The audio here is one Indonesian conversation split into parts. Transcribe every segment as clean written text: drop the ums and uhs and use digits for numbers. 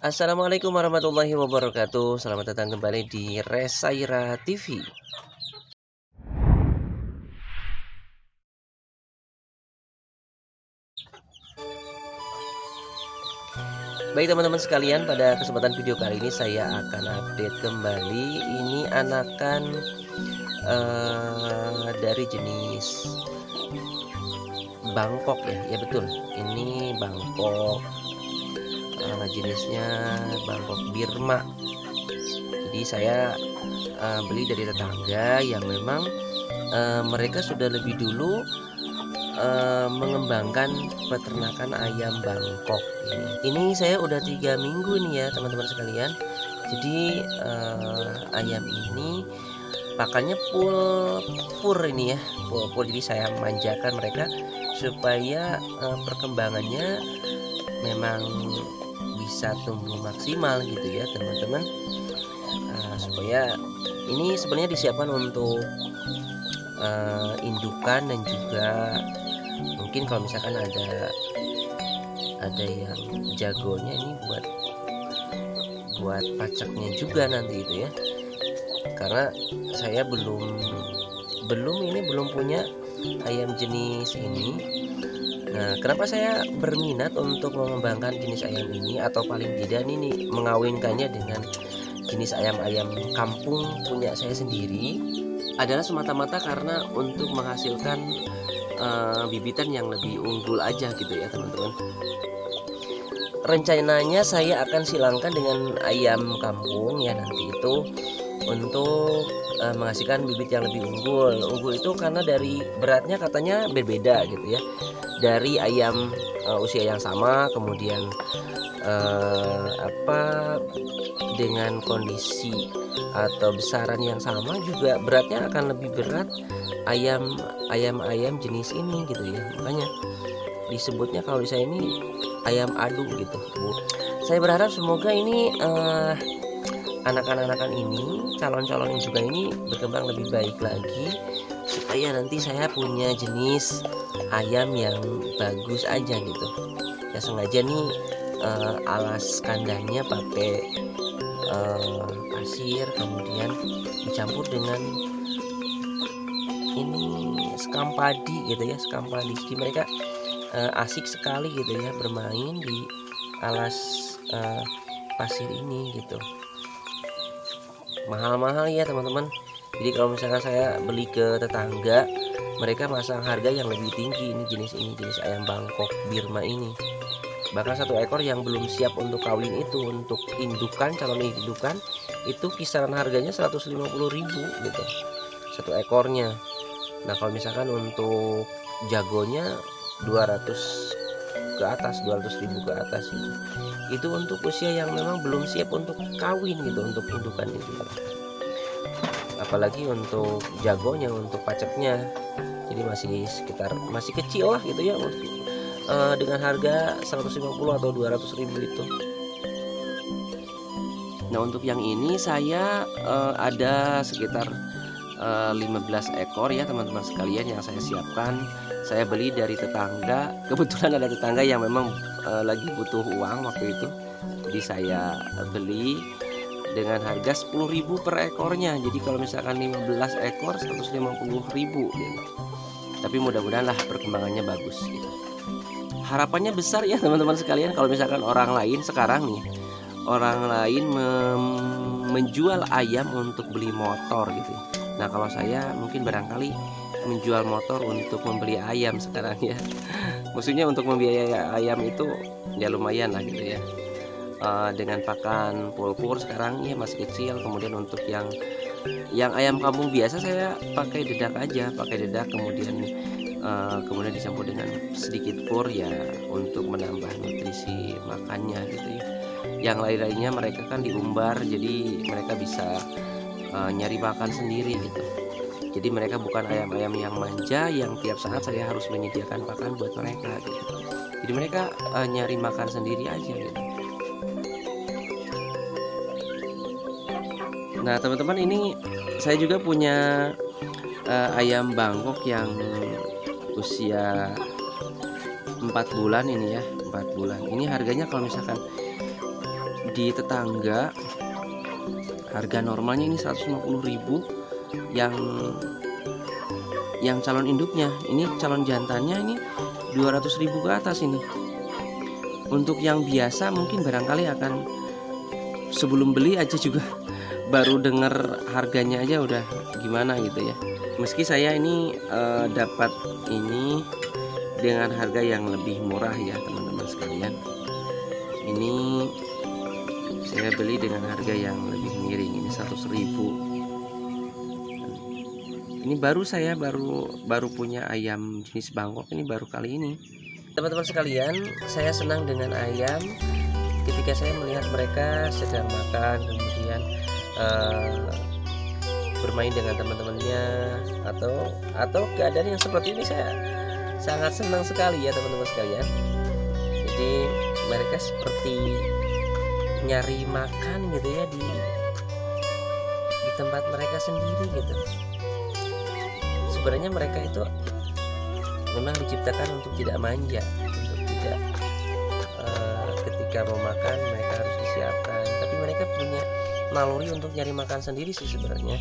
Assalamualaikum warahmatullahi wabarakatuh. Selamat datang kembali di Resaira TV. Baik teman-teman sekalian, pada kesempatan video kali ini saya akan update kembali. Ini anakan dari jenis Bangkok ya. Ya betul, ini Bangkok. Jenisnya Bangkok Birma. Jadi saya beli dari tetangga yang memang mereka sudah lebih dulu mengembangkan peternakan ayam Bangkok ini. Ini saya udah 3 minggu nih ya teman-teman sekalian. Jadi ayam ini pakannya full ini ya, full. Jadi saya manjakan mereka supaya perkembangannya memang bisa tumbuh maksimal gitu ya teman-teman. Supaya ini sebenarnya disiapkan untuk indukan dan juga mungkin kalau misalkan ada yang jagonya ini buat pacaknya juga nanti itu ya, karena saya belum punya ayam jenis ini. Nah, kenapa saya berminat untuk mengembangkan jenis ayam ini atau paling tidak ini mengawinkannya dengan jenis ayam-ayam kampung punya saya sendiri adalah semata-mata karena untuk menghasilkan bibitan yang lebih unggul aja gitu ya teman-teman. Rencananya saya akan silangkan dengan ayam kampung ya nanti itu untuk menghasilkan bibit yang lebih unggul itu karena dari beratnya katanya berbeda gitu ya, dari ayam usia yang sama kemudian dengan kondisi atau besaran yang sama juga beratnya akan lebih berat ayam jenis ini gitu ya, makanya disebutnya kalau di saya ini ayam adu gitu. Saya berharap semoga ini anakan-anakan ini calon-calon juga ini berkembang lebih baik lagi supaya nanti saya punya jenis ayam yang bagus aja gitu ya. Sengaja nih alas kandangnya pakai pasir kemudian dicampur dengan ini sekam padi gitu ya, sekam padi. Jadi mereka asik sekali gitu ya bermain di alas pasir ini gitu. Mahal-mahal ya teman-teman. Jadi kalau misalkan saya beli ke tetangga, mereka masang harga yang lebih tinggi. Ini jenis ayam Bangkok Birma ini. Bahkan satu ekor yang belum siap untuk kawin itu, untuk indukan, calon indukan itu kisaran harganya 150.000 gitu satu ekornya. Nah kalau misalkan untuk jagonya 200 ke atas, 200.000 ke atas itu untuk usia yang memang belum siap untuk kawin gitu, untuk indukan itu. Apalagi untuk jagonya, untuk paceknya, jadi masih kecil lah gitu ya, dengan harga 150 atau 200.000 itu. Nah untuk yang ini saya ada sekitar 15 ekor ya teman-teman sekalian yang saya siapkan. Saya beli dari tetangga, kebetulan ada tetangga yang memang lagi butuh uang waktu itu, jadi saya beli dengan harga 10.000 per ekornya. Jadi kalau misalkan 15 ekor 150.000 gitu. Tapi mudah-mudahan lah perkembangannya bagus gitu. Harapannya besar ya teman-teman sekalian, kalau misalkan orang lain sekarang nih, orang lain menjual ayam untuk beli motor gitu. Nah kalau saya mungkin barangkali menjual motor untuk membeli ayam sekarang ya. Maksudnya untuk membiayai ayam itu ya lumayan lah gitu ya. Dengan pakan pulpur sekarang ya masih kecil. Kemudian untuk yang ayam kampung biasa saya pakai dedak aja, kemudian dicampur dengan sedikit pur ya untuk menambah nutrisi makannya gitu ya. Yang lain-lainnya mereka kan diumbar, jadi mereka bisa nyari makan sendiri gitu. Jadi mereka bukan ayam-ayam yang manja yang tiap saat saya harus menyediakan pakan buat mereka gitu. Jadi mereka nyari makan sendiri aja gitu. Nah teman-teman, ini saya juga punya ayam Bangkok yang usia 4 bulan ini ya, 4 bulan. Ini harganya kalau misalkan di tetangga harga normalnya ini 150.000, yang calon induknya. Ini calon jantannya ini 200.000 ke atas ini. Untuk yang biasa mungkin barangkali akan sebelum beli aja juga baru dengar harganya aja udah gimana gitu ya. Meski saya ini dapat ini dengan harga yang lebih murah ya teman-teman sekalian. Ini saya beli dengan harga yang lebih miring, ini 100.000. Ini saya baru punya ayam jenis Bangkok ini baru kali ini. Teman-teman sekalian, saya senang dengan ayam ketika saya melihat mereka sedang makan, kemudian bermain dengan teman-temannya, atau keadaan yang seperti ini saya sangat senang sekali ya teman-teman sekalian. Jadi mereka seperti nyari makan gitu ya di tempat mereka sendiri gitu. Sebenarnya mereka itu memang diciptakan untuk tidak manja, untuk tidak ketika mau makan mereka harus disiapkan, tapi mereka punya naluri untuk nyari makan sendiri sih sebenarnya.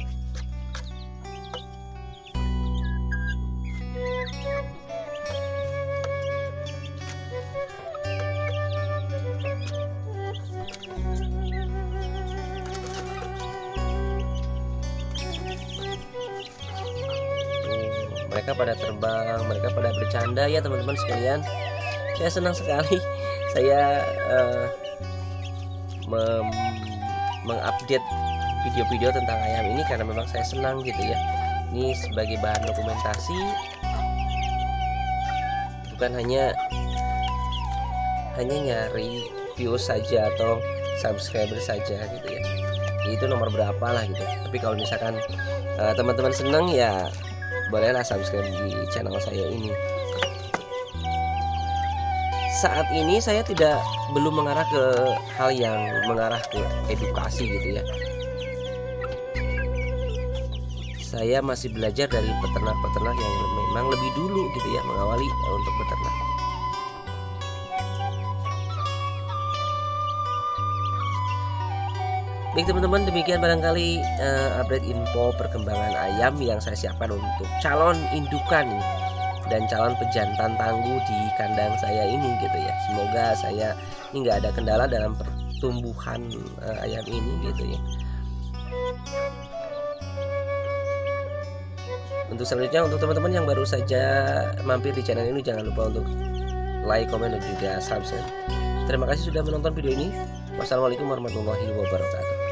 Mereka pada terbang, mereka pada bercanda ya teman-teman sekalian. Saya senang sekali saya mengupdate video-video tentang ayam ini karena memang saya senang gitu ya. Ini sebagai bahan dokumentasi, bukan hanya nyari views saja atau subscriber saja gitu ya. Itu nomor berapa lah gitu. Tapi kalau misalkan teman-teman senang ya bolehlah subscribe di channel saya ini. Saat ini saya belum mengarah ke hal yang mengarah ke edukasi gitu ya. Saya masih belajar dari peternak-peternak yang memang lebih dulu gitu ya mengawali untuk beternak. Baik teman-teman, demikian barangkali update info perkembangan ayam yang saya siapkan untuk calon indukan dan calon pejantan tangguh di kandang saya ini gitu ya. Semoga saya ini nggak ada kendala dalam pertumbuhan ayam ini gitu ya. Untuk selanjutnya, untuk teman-teman yang baru saja mampir di channel ini, jangan lupa untuk like, komen, dan juga subscribe. Terima kasih sudah menonton video ini. Wassalamualaikum warahmatullahi wabarakatuh.